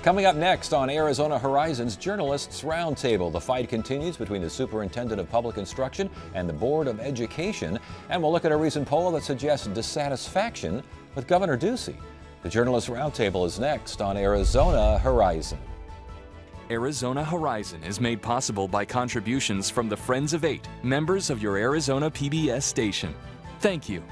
Coming up next on Arizona Horizons Journalists Roundtable, the fight continues between the Superintendent of Public Instruction and the Board of Education, and we'll look at a recent poll that suggests dissatisfaction with Governor Ducey. The Journalists Roundtable is next on Arizona Horizon. Arizona Horizon is made possible by contributions from the Friends of Eight, members of your Arizona PBS station. Thank you.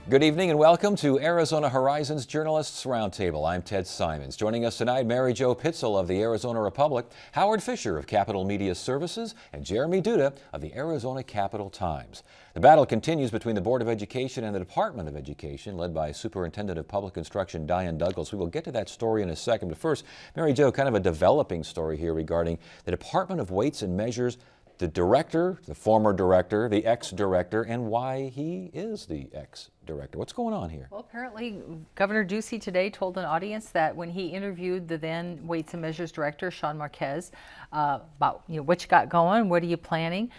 Good evening and welcome to Arizona Horizons Journalists Roundtable. I'm Ted Simons. Joining us tonight, Mary Jo Pitzel of the Arizona Republic, Howard Fisher of Capital Media Services, and Jeremy Duda of the Arizona Capital Times. The battle continues between the Board of Education and the Department of Education, led by Superintendent of Public Instruction Diane Douglas. We will get to that story in a second, but first, Mary Jo, kind of a developing story here regarding the Department of Weights and Measures, the director, the former director, the ex-director, and why he is the ex-director. What's going on here? Well, apparently Governor Ducey today told an audience that when he interviewed the then Weights and Measures director, Sean Marquez, about what you got going, what are you planning,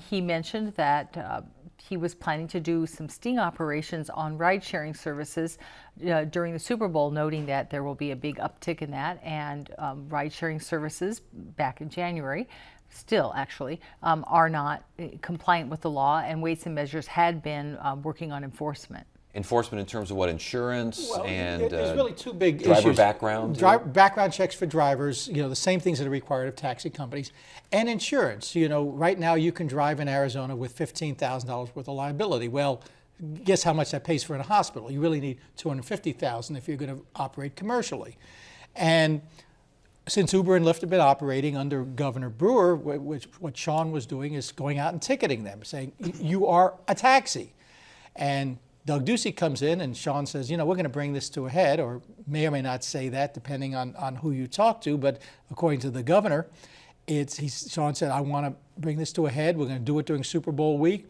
he mentioned that he was planning to do some sting operations on ride-sharing services during the Super Bowl, noting that there will be a big uptick in that, and ride-sharing services back in January still actually are not compliant with the law, and Weights and Measures had been working on enforcement. Enforcement in terms of what, insurance and there's really two big driver issues. background? Background checks for drivers, the same things that are required of taxi companies, and insurance. Right now you can drive in Arizona with $15,000 worth of liability. Well, guess how much that pays for in a hospital? You really need $250,000 if you're going to operate commercially. And since Uber and Lyft have been operating under Governor Brewer, what Sean was doing is going out and ticketing them, saying, you are a taxi. And Doug Ducey comes in and Sean says, we're going to bring this to a head, or may not say that depending on who you talk to, but according to the governor, Sean said, I want to bring this to a head. We're going to do it during Super Bowl week.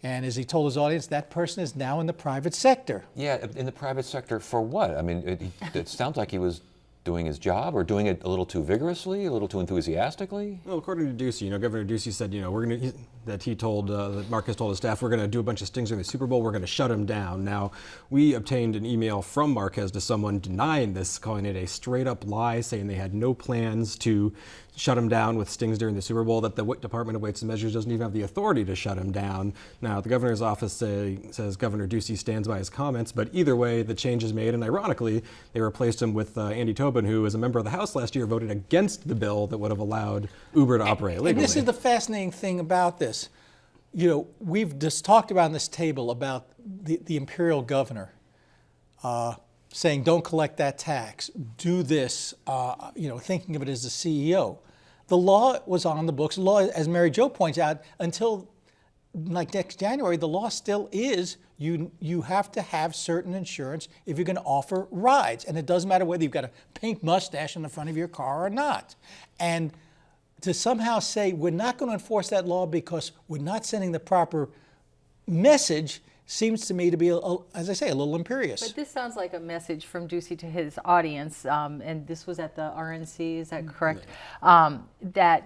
And as he told his audience, that person is now in the private sector. Yeah, in the private sector for what? I mean, it sounds like he was doing his job, or doing it a little too vigorously, a little too enthusiastically? Well, according to Ducey, Governor Ducey said, that Marquez told his staff, we're going to do a bunch of stings during the Super Bowl, we're going to shut him down. Now, we obtained an email from Marquez to someone denying this, calling it a straight up lie, saying they had no plans to shut him down with stings during the Super Bowl, that the Department of Weights and Measures doesn't even have the authority to shut him down. Now, the governor's office says Governor Ducey stands by his comments, but either way, the change is made, and ironically, they replaced him with Andy Tobin, who, as a member of the House last year, voted against the bill that would have allowed Uber to operate legally. And this is the fascinating thing about this. We've just talked about on this table about the imperial governor saying, don't collect that tax, do this, thinking of it as the CEO. The law was on the books. The law, as Mary Jo points out, until next January, the law still is you have to have certain insurance if you're going to offer rides. And it doesn't matter whether you've got a pink mustache in the front of your car or not. And to somehow say we're not going to enforce that law because we're not sending the proper message seems to me to be, as I say, a little imperious. But this sounds like a message from Ducey to his audience, and this was at the RNC, is that correct? That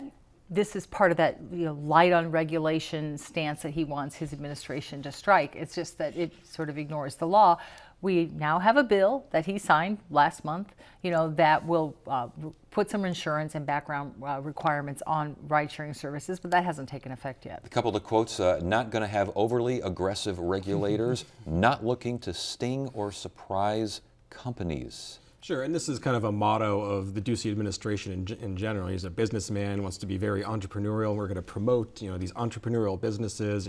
this is part of that light on regulation stance that he wants his administration to strike. It's just that it sort of ignores the law. We now have a bill that he signed last month, that will put some insurance and background requirements on ride-sharing services, but that hasn't taken effect yet. A couple of quotes, not going to have overly aggressive regulators, not looking to sting or surprise companies. Sure, and this is kind of a motto of the Ducey administration in general. He's a businessman, wants to be very entrepreneurial. We're going to promote, these entrepreneurial businesses,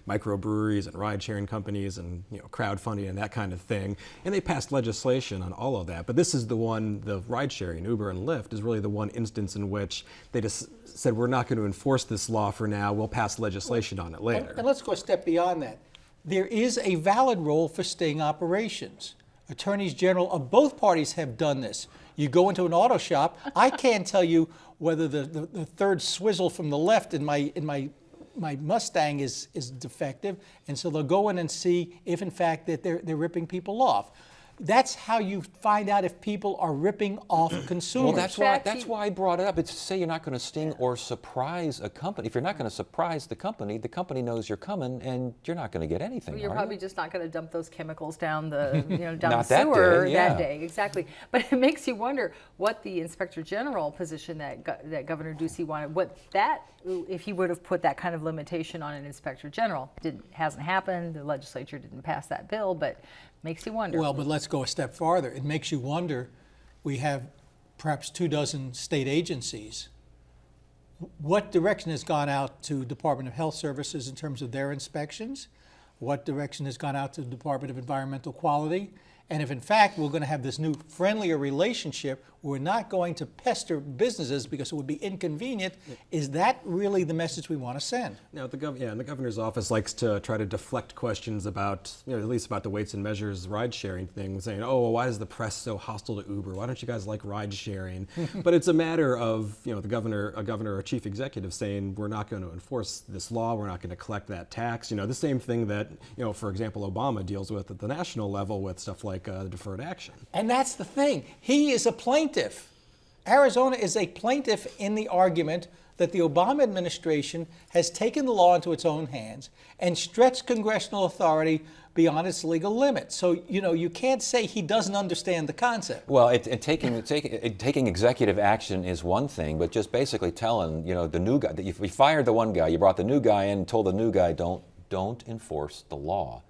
microbreweries and ride-sharing companies and, crowdfunding and that kind of thing. And they passed legislation on all of that. But this is the one, the ride-sharing, Uber and Lyft, is really the one instance in which they just said, we're not going to enforce this law for now. We'll pass legislation on it later. And let's go a step beyond that. There is a valid role for sting operations. Attorneys general of both parties have done this. You go into an auto shop, I can't tell you whether the third swizzle from the left in my Mustang is defective, and so they'll go in and see if in fact that they're ripping people off. That's how you find out if people are ripping off consumers. Well, that's why I brought it up. It's to say you're not going to sting or surprise a company. If you're not going to surprise the company knows you're coming, and you're not going to get anything. You're are probably you? just not going to dump those chemicals down the down the Not that sewer day, yeah. that day. Exactly. But it makes you wonder what the Inspector General position that Governor Ducey wanted. If he would have put that kind of limitation on an Inspector General, hasn't happened. The legislature didn't pass that bill, but makes you wonder. Well, but let's go a step farther. It makes you wonder. We have perhaps 24 state agencies. What direction has gone out to Department of Health Services in terms of their inspections? What direction has gone out to the Department of Environmental Quality? And if in fact we're going to have this new friendlier relationship, we're not going to pester businesses because it would be inconvenient, is that really the message we want to send? Now, the governor's office likes to try to deflect questions about, at least about the weights and measures ride-sharing thing, saying, oh, well, why is the press so hostile to Uber? Why don't you guys like ride-sharing? But it's a matter of, a governor or chief executive saying, we're not going to enforce this law, we're not going to collect that tax. The same thing that, for example, Obama deals with at the national level with stuff like deferred action. And that's the thing. He is a plaintiff. Arizona is a plaintiff in the argument that the Obama administration has taken the law into its own hands and stretched congressional authority beyond its legal limits. So, you can't say he doesn't understand the concept. Well, taking executive action is one thing, but just basically telling, the new guy, if we fired the one guy, you brought the new guy in and told the new guy, don't enforce the law.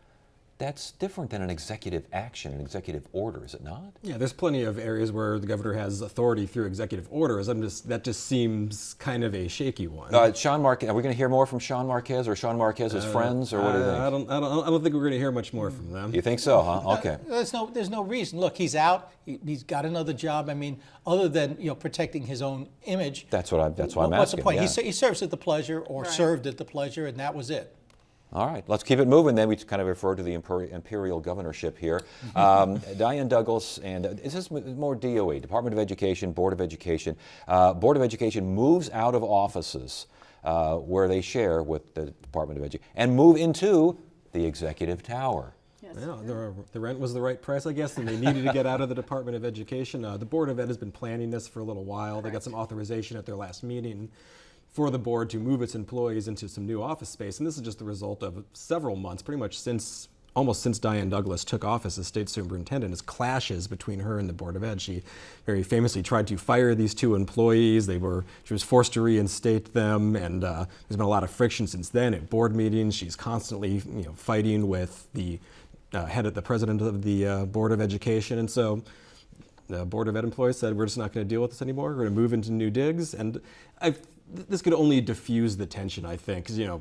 That's different than an executive action, an executive order, is it not? Yeah, there's plenty of areas where the governor has authority through executive orders. That just seems kind of a shaky one. Sean Marquez, are we going to hear more from Sean Marquez or Sean Marquez's friends, or what do you think? I don't think we're going to hear much more from them. You think so, huh? Okay. There's no reason. Look, he's out. He's got another job. I mean, other than protecting his own image. That's why I'm asking. What's the point? Yeah. He serves at the pleasure, or served at the pleasure, and that was it. All right, let's keep it moving. Then we kind of refer to the imperial governorship here. Diane Douglas, and is this more DOE, Department of Education, Board of Education. Board of Education moves out of offices where they share with the Department of Education and move into the Executive Tower. Yes. Yeah, the rent was the right price, I guess, and they needed to get out of the Department of Education. The Board of Ed has been planning this for a little while. They got some authorization at their last meeting for the board to move its employees into some new office space. And this is just the result of several months, pretty much almost since Diane Douglas took office as state superintendent, is clashes between her and the Board of Ed. She very famously tried to fire these two employees. She was forced to reinstate them, and there's been a lot of friction since then at board meetings. She's constantly fighting with the the president of the Board of Education. And so the Board of Ed employees said, we're just not going to deal with this anymore. We're going to move into new digs. And this could only diffuse the tension, I think, because,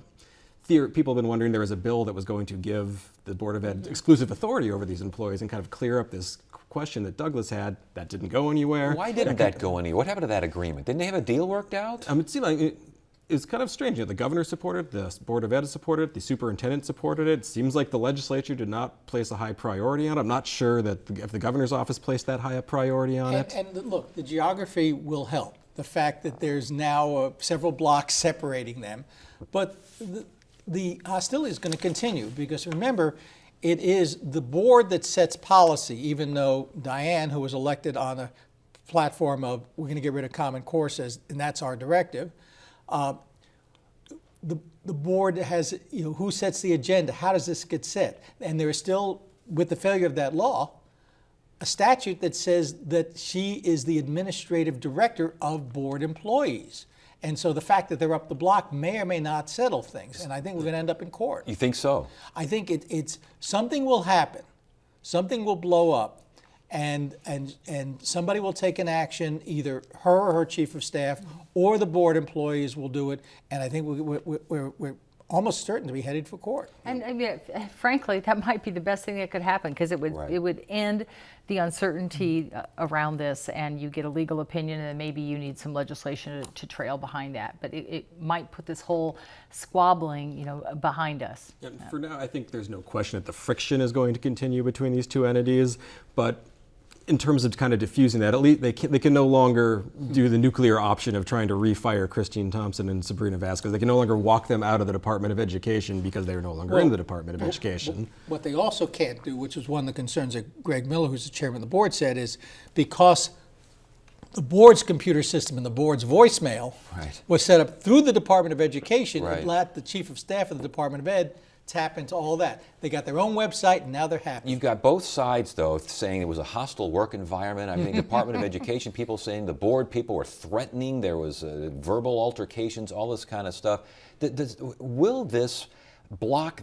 people have been wondering there was a bill that was going to give the Board of Ed exclusive authority over these employees and kind of clear up this question that Douglas had. That didn't go anywhere. Why didn't that go anywhere? What happened to that agreement? Didn't they have a deal worked out? It seemed like it's kind of strange. The governor supported it, the Board of Ed supported it, the superintendent supported it. It seems like the legislature did not place a high priority on it. I'm not sure that if the governor's office placed that high a priority on it. And look, the geography will help. The fact that there's now several blocks separating them. But the hostility is going to continue because remember, it is the board that sets policy, even though Diane, who was elected on a platform of we're going to get rid of Common Core, says, and that's our directive. The board has, who sets the agenda? How does this get set? And there is still, with the failure of that law, a statute that says that she is the administrative director of board employees. And so the fact that they're up the block may or may not settle things. And I think we're going to end up in court. You think so? I think it's something will happen. Something will blow up. And somebody will take an action, either her or her chief of staff, or the board employees will do it. And I think we're almost certain to be headed for court. And I mean, frankly, that might be the best thing that could happen because it would end the uncertainty around this, and you get a legal opinion, and then maybe you need some legislation to trail behind that. But it might put this whole squabbling, behind us. And for now, I think there's no question that the friction is going to continue between these two entities, but in terms of kind of diffusing that, at least they can no longer do the nuclear option of trying to refire Christine Thompson and Sabrina Vasquez. They can no longer walk them out of the Department of Education because they are no longer in the Department of Education. What they also can't do, which is one of the concerns that Greg Miller, who's the chairman of the board, said, is because the board's computer system and the board's voicemail was set up through the Department of Education, it let the chief of staff of the Department of Ed tap into all that. They got their own website, and now they're happy. You've got both sides, though, saying it was a hostile work environment. I mean, Department of Education people saying the board people were threatening. There was verbal altercations, all this kind of stuff. Will this block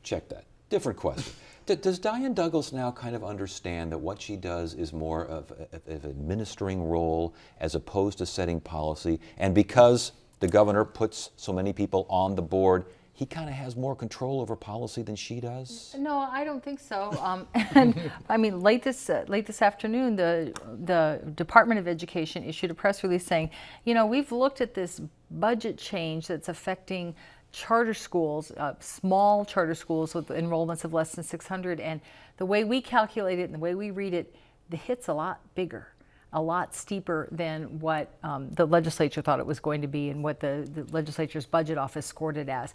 check that. Different question. Does Diane Douglas now kind of understand that what she does is more of an administering role as opposed to setting policy? And because the governor puts so many people on the board, he kind of has more control over policy than she does? No, I don't think so. And I mean, late this afternoon, the Department of Education issued a press release saying, you know, we've looked at this budget change that's affecting charter schools, small charter schools with enrollments of less than 600, and the way we calculate it and the way we read it, the hit's a lot bigger, a lot steeper than what the legislature thought it was going to be and what the legislature's budget office scored it as.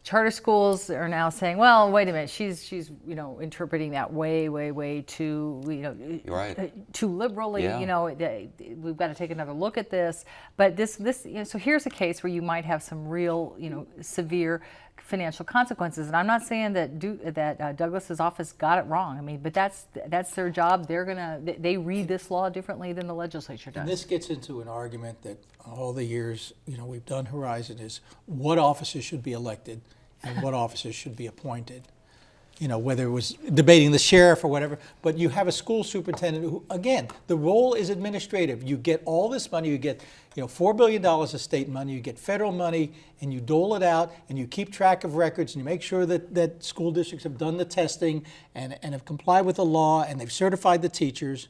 Charter schools are now saying, well, wait a minute, she's you know, interpreting that way too, you know, too liberally. You know, we've got to take another look at this. But this you know, so here's a case where you might have some real, you know, severe financial consequences. And I'm not saying that Douglas's office got it wrong. I mean, but that's their job. They read this law differently than the legislature does. And this gets into an argument that all the years, you know, we've done Horizon is what officers should be elected and what officers should be appointed. You know, whether it was debating the sheriff or whatever, but you have a school superintendent who, again, the role is administrative. You get all this money, you get, you know, $4 billion of state money, you get federal money, and you dole it out, and you keep track of records, and you make sure that school districts have done the testing and have complied with the law, and they've certified the teachers.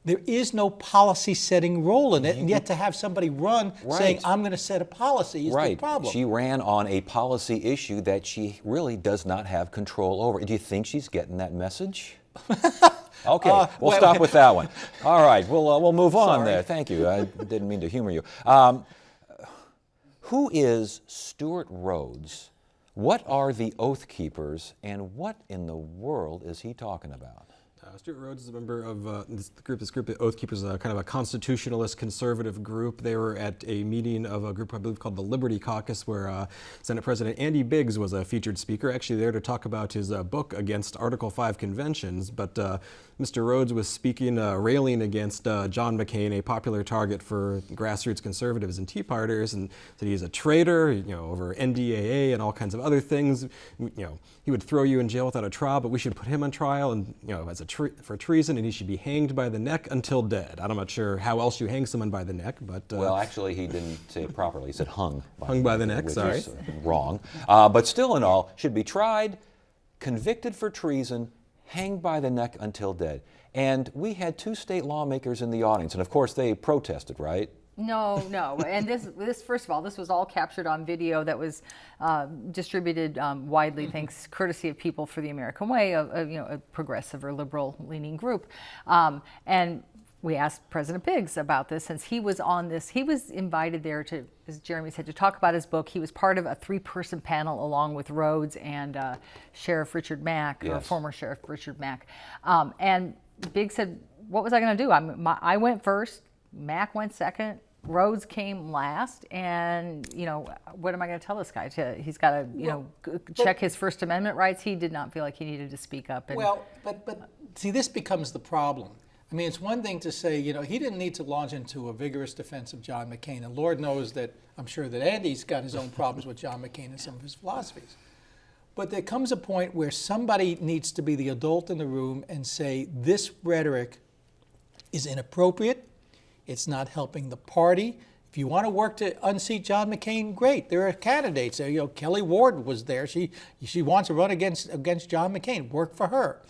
There is no policy-setting role in it, and yet to have somebody run saying, I'm going to set a policy is the problem. She ran on a policy issue that she really does not have control over. Do you think she's getting that message? Okay, we'll stop with that one. All right, we'll move on there. Thank you. I didn't mean to humor you. Who is Stewart Rhodes? What are the Oath Keepers, and what in the world is he talking about? Stewart Rhodes is a member of this group, the Oath Keepers, kind of a constitutionalist conservative group. They were at a meeting of a group I believe called the Liberty Caucus, where Senate President Andy Biggs was a featured speaker, actually there to talk about his book against Article 5 conventions. But Mr. Rhodes was speaking, railing against John McCain, a popular target for grassroots conservatives and Tea Partiers, and said he's a traitor, you know, over NDAA and all kinds of other things. You know, he would throw you in jail without a trial, but we should put him on trial, and you know, as for treason, and he should be hanged by the neck until dead. I'm not sure how else you hang someone by the neck, but well, actually, he didn't say it properly. He said hung by the neck. Which sorry, is wrong. But still, in all, should be tried, convicted for treason, hanged by the neck until dead. And we had two state lawmakers in the audience, and of course they protested, right? No. And this first of all, this was all captured on video that was distributed widely, thanks courtesy of People for the American Way, a progressive or liberal-leaning group. And we asked President Biggs about this, since he was on this. He was invited there to, as Jeremy said, to talk about his book. He was part of a 3-person panel along with Rhodes and Sheriff Richard Mack, or former Sheriff Richard Mack. And Biggs said, what was I going to do? I went first, Mack went second, Rhodes came last, and you know, what am I going to tell this guy? He's got to, check his First Amendment rights. He did not feel like he needed to speak up. And, but see, this becomes the problem. I mean, it's one thing to say, you know, he didn't need to launch into a vigorous defense of John McCain, and Lord knows that I'm sure that Andy's got his own problems with John McCain and some of his philosophies. But there comes a point where somebody needs to be the adult in the room and say, this rhetoric is inappropriate. It's not helping the party. If you want to work to unseat John McCain, great. There are candidates there. You know, Kelly Ward was there. She wants to run against John McCain. Work for her.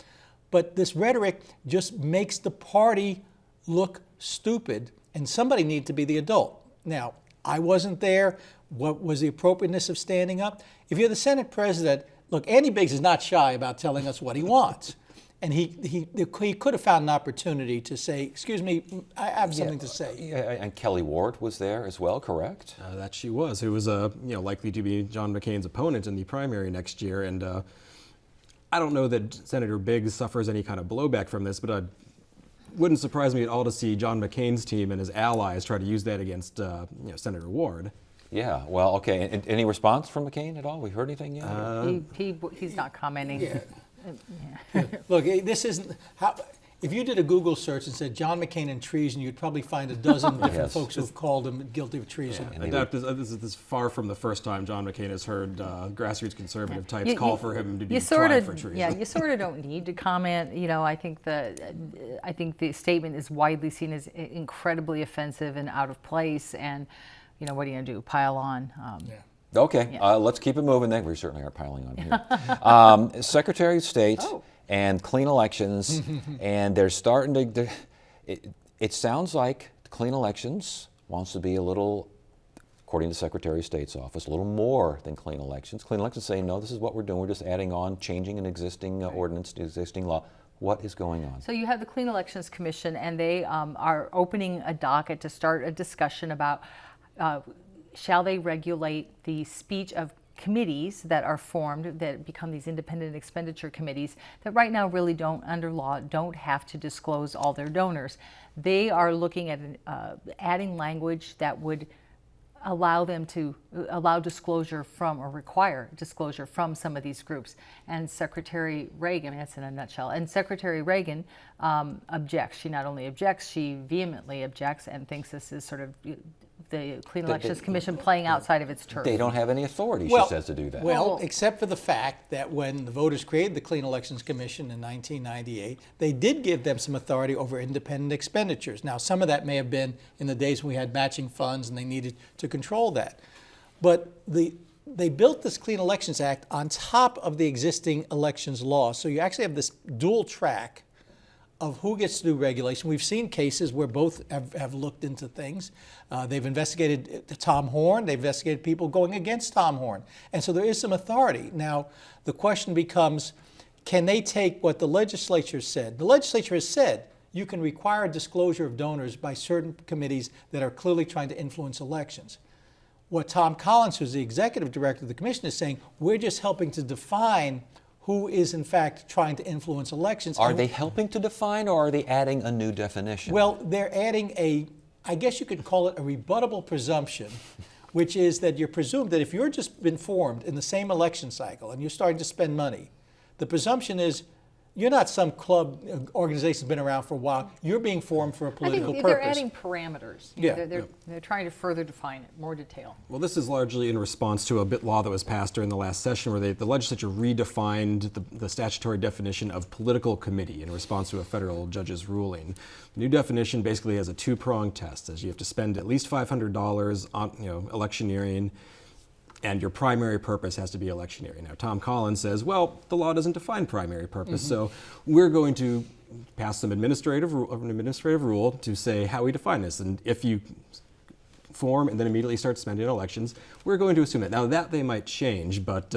But this rhetoric just makes the party look stupid, and somebody needs to be the adult. Now, I wasn't there. What was the appropriateness of standing up? If you're the Senate president, look, Andy Biggs is not shy about telling us what he wants. And he could have found an opportunity to say, excuse me, I have something to say. Yeah, and Kelly Ward was there as well, correct? That she was, who was likely to be John McCain's opponent in the primary next year. And I don't know that Senator Biggs suffers any kind of blowback from this, but it wouldn't surprise me at all to see John McCain's team and his allies try to use that against Senator Ward. Yeah, well, okay. And any response from McCain at all? We heard anything yet? He's not commenting. Yeah. Look, this isn't how. If you did a Google search and said John McCain and treason, you'd probably find a dozen different Yes. folks who've called him guilty of treason. And I doubt this is far from the first time John McCain has heard grassroots conservative types call for him to be tried for treason. Yeah, you sort of don't need to comment. I think the statement is widely seen as incredibly offensive and out of place. And what are you going to do? Pile on? Okay, let's keep it moving then. We certainly are piling on here. Secretary of State and clean elections, and they're starting to, it sounds like Clean Elections wants to be a little, according to the Secretary of State's office, a little more than Clean Elections. Clean Elections saying, no, this is what we're doing. We're just adding on, changing an existing ordinance to existing law. What is going on? So you have the Clean Elections Commission, and they are opening a docket to start a discussion about shall they regulate the speech of committees that are formed that become these independent expenditure committees that right now really don't, under law, don't have to disclose all their donors. They are looking at adding language that would allow them to allow disclosure from, or require disclosure from, some of these groups. And Secretary Reagan, that's in a nutshell, and Secretary Reagan objects. She not only objects, she vehemently objects and thinks this is sort of the Clean Elections Commission playing outside of its turf. They don't have any authority, she says, to do that. Well, except for the fact that when the voters created the Clean Elections Commission in 1998, they did give them some authority over independent expenditures. Now, some of that may have been in the days when we had matching funds and they needed to control that. But they built this Clean Elections Act on top of the existing elections law. So you actually have this dual track of who gets to do regulation. We've seen cases where both have looked into things. They've investigated Tom Horn. They've investigated people going against Tom Horn. And so there is some authority. Now, the question becomes, can they take what the legislature said? The legislature has said you can require disclosure of donors by certain committees that are clearly trying to influence elections. What Tom Collins, who's the executive director of the commission, is saying, we're just helping to define who is in fact trying to influence elections. Are they helping to define, or are they adding a new definition? Well, they're adding I guess you could call it a rebuttable presumption, which is that you're presumed that if you're just been formed in the same election cycle and you're starting to spend money, the presumption is you're not some club organization that's been around for a while. You're being formed for a political purpose. They're adding parameters. Yeah. They're trying to further define it, more detail. Well, this is largely in response to a bit law that was passed during the last session where the legislature redefined the statutory definition of political committee in response to a federal judge's ruling. The new definition basically has a two-pronged test, as you have to spend at least $500 on electioneering, and your primary purpose has to be electioneering. Now, Tom Collins says, well, the law doesn't define primary purpose, so we're going to pass an administrative rule to say how we define this. And if you form and then immediately start spending in elections, we're going to assume that. Now, that they might change, but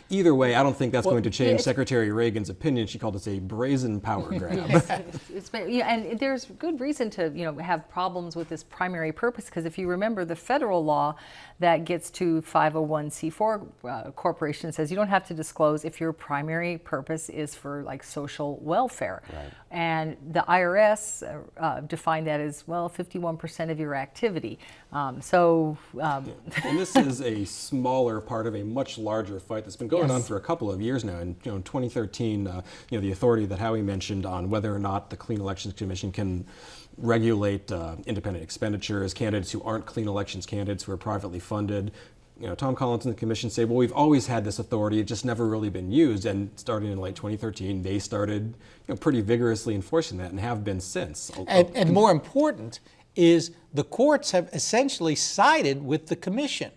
either way, I don't think that's going to change Secretary Reagan's opinion. She called this a brazen power grab. And there's good reason to have problems with this primary purpose, because if you remember the federal law that gets to 501c4 corporation says you don't have to disclose if your primary purpose is for like social welfare. Right. And the IRS defined that as, well, 51% of your activity. And this is a smaller part of a much larger fight that's been going on for a couple of years now. And in 2013, the authority that Howie mentioned on whether or not the Clean Elections Commission can regulate independent expenditures, candidates who aren't clean elections candidates who are privately funded. Tom Collins and the commission say, well, we've always had this authority, it's just never really been used. And starting in late 2013, they started pretty vigorously enforcing that and have been since. And more important is the courts have essentially sided with the commission.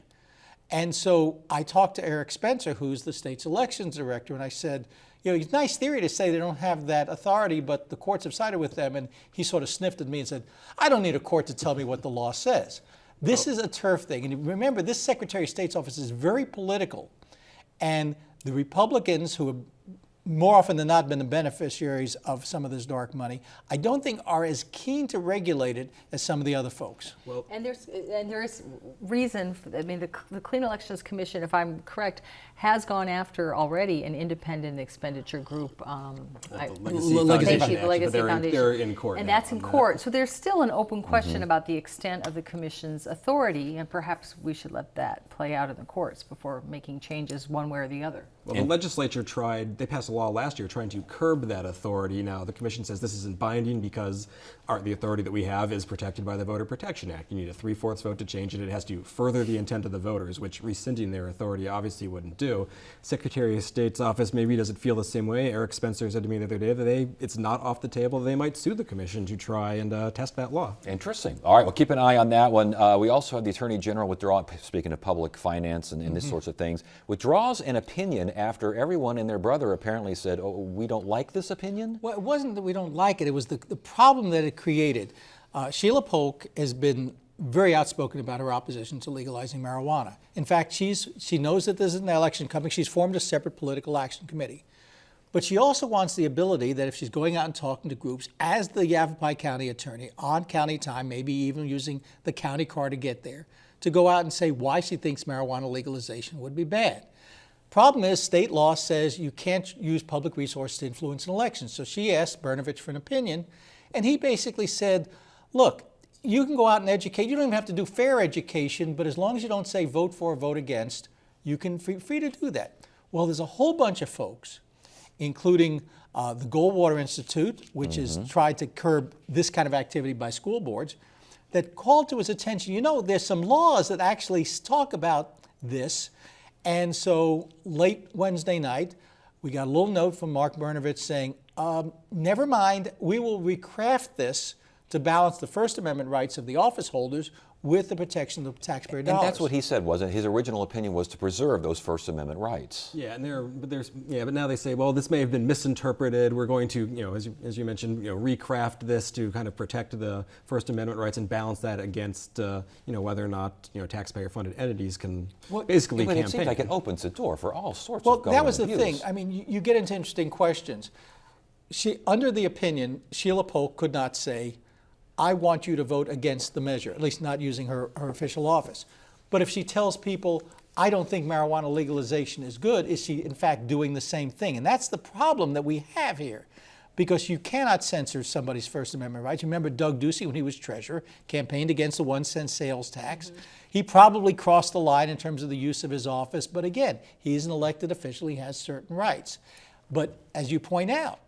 And so I talked to Eric Spencer, who's the state's elections director, and I said, it's a nice theory to say they don't have that authority, but the courts have sided with them. And he sort of sniffed at me and said, I don't need a court to tell me what the law says. This is a turf thing. And remember, this Secretary of State's office is very political. And the Republicans who more often than not been the beneficiaries of some of this dark money, I don't think are as keen to regulate it as some of the other folks. And there's reason. I mean, the Clean Elections Commission, if I'm correct, has gone after already an independent expenditure group. Legacy Thank you, the Legacy but Foundation. they're in court and now that's in on that. court. So there's still an open question about the extent of the commission's authority, and perhaps we should let that play out in the courts before making changes one way or the other. Well, the legislature they passed a law last year trying to curb that authority. Now, the commission says this isn't binding because the authority that we have is protected by the Voter Protection Act. You need a 3/4 vote to change it. It has to further the intent of the voters, which rescinding their authority obviously wouldn't do. Secretary of State's office maybe doesn't feel the same way. Eric Spencer said to me the other day that it's not off the table. They might sue the commission to try and test that law. Interesting. All right, well, keep an eye on that one. We also have the Attorney General withdraw, speaking of public finance and this sorts of things, withdraws an opinion after everyone and their brother apparently said, oh, we don't like this opinion? Well, it wasn't that we don't like it. It was the problem that it created. Sheila Polk has been very outspoken about her opposition to legalizing marijuana. In fact, she knows that there's an election coming. She's formed a separate political action committee. But she also wants the ability that if she's going out and talking to groups as the Yavapai County attorney on county time, maybe even using the county car to get there, to go out and say why she thinks marijuana legalization would be bad. Problem is, state law says you can't use public resources to influence an election. So she asked Brnovich for an opinion, and he basically said, look, you can go out and educate. You don't even have to do fair education, but as long as you don't say vote for or vote against, you can free to do that. Well, there's a whole bunch of folks, including the Goldwater Institute, which has tried to curb this kind of activity by school boards, that called to his attention, you know, there's some laws that actually talk about this. And so late Wednesday night, we got a little note from Mark Brnovich saying, never mind, we will recraft this to balance the First Amendment rights of the office holders with the protection of taxpayer dollars. And that's what he said, wasn't it? His original opinion was to preserve those First Amendment rights. Yeah, but now they say, well, this may have been misinterpreted. We're going to, as you mentioned, recraft this to kind of protect the First Amendment rights and balance that against, whether or not, taxpayer-funded entities can basically But campaign. it seems like it opens the door for all sorts Well, of government that was the abuse. thing. I mean, you get into interesting questions. Under the opinion, Sheila Polk could not say, I want you to vote against the measure, at least not using her official office. But if she tells people, I don't think marijuana legalization is good, is she in fact doing the same thing? And that's the problem that we have here, because you cannot censor somebody's First Amendment rights. You remember Doug Ducey, when he was treasurer, campaigned against the 1-cent sales tax. He probably crossed the line in terms of the use of his office, but again, he's an elected official, he has certain rights. But as you point out,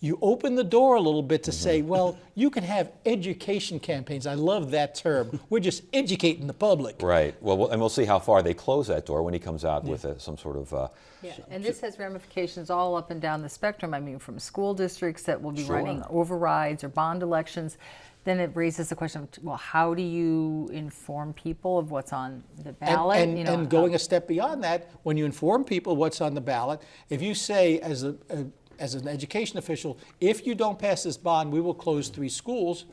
you open the door a little bit to say, well, you can have education campaigns. I love that term. We're just educating the public. Right. Well, and we'll see how far they close that door when he comes out with some sort of... Yeah, and this has ramifications all up and down the spectrum. I mean, from school districts that will be running overrides or bond elections. Then it raises the question of, well, how do you inform people of what's on the ballot? And going a step beyond that, when you inform people what's on the ballot, if you say as an education official, if you don't pass this bond, we will close 3 schools.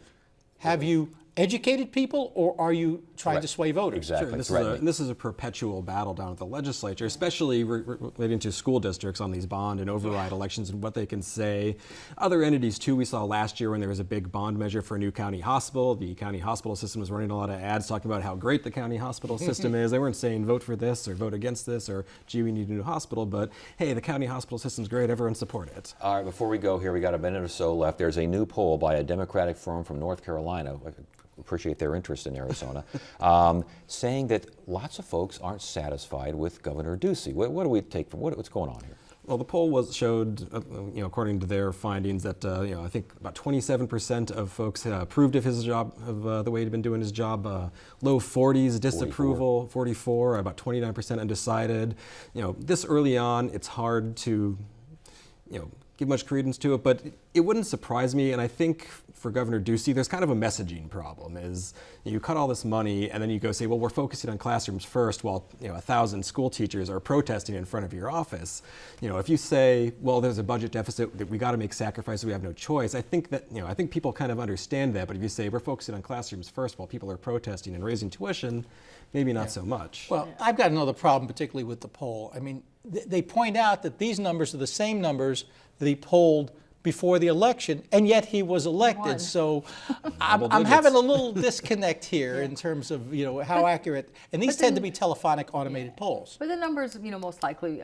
Have you educated people, or are you trying to sway voters? Exactly. Sure, this is a perpetual battle down at the legislature, especially relating to school districts on these bond and override elections and what they can say. Other entities, too, we saw last year when there was a big bond measure for a new county hospital. The county hospital system was running a lot of ads talking about how great the county hospital system is. They weren't saying vote for this or vote against this or, gee, we need a new hospital, but hey, the county hospital system's great, everyone support it. All right, before we go here, we got a minute or so left. There's a new poll by a Democratic firm from North Carolina. Appreciate their interest in Arizona, saying that lots of folks aren't satisfied with Governor Ducey. What do we take from what's going on here? Well, the poll showed, according to their findings, that I think about 27% of folks approved of his job, of the way he'd been doing his job. Low 40s disapproval, 44, about 29% undecided. This early on, it's hard to, give much credence to it, but it wouldn't surprise me, and I think for Governor Ducey, there's kind of a messaging problem. Is you cut all this money and then you go say, well, we're focusing on classrooms first, while 1,000 school teachers are protesting in front of your office. If you say, well, there's a budget deficit, that we got to make sacrifices, we have no choice. I think that I think people kind of understand that. But if you say we're focusing on classrooms first while people are protesting and raising tuition, maybe not so much. Well, I've got another problem, particularly with the poll. I mean, they point out that these numbers are the same numbers that he polled before the election, and yet he was elected. Won. So I'm having a little disconnect here in terms of how accurate. And these tend to be telephonic automated polls. But the numbers, most likely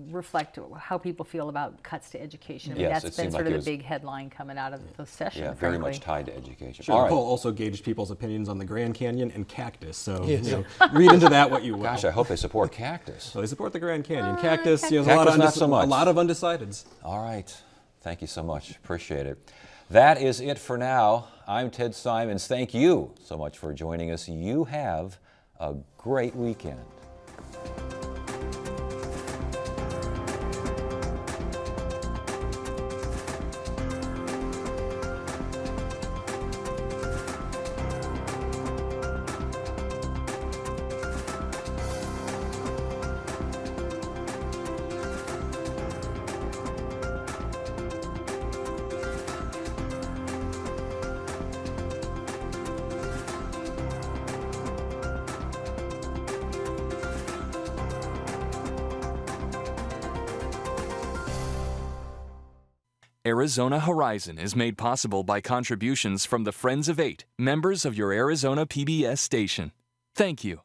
reflect how people feel about cuts to education. I mean, Yes, it that's been seemed sort like of it the was- big headline coming out of the session. Yeah, very frankly. much tied to education. Sure, All the right. poll also gauged people's opinions on the Grand Canyon and cactus. So Yes. read into that what you will. Gosh, I hope they support cactus. So they support the Grand Canyon. Cactus, there's Cactus, not so much. a lot of undecideds. All right. Thank you so much. Appreciate it. That is it for now. I'm Ted Simons. Thank you so much for joining us. You have a great weekend. Arizona Horizon is made possible by contributions from the Friends of 8, members of your Arizona PBS station. Thank you.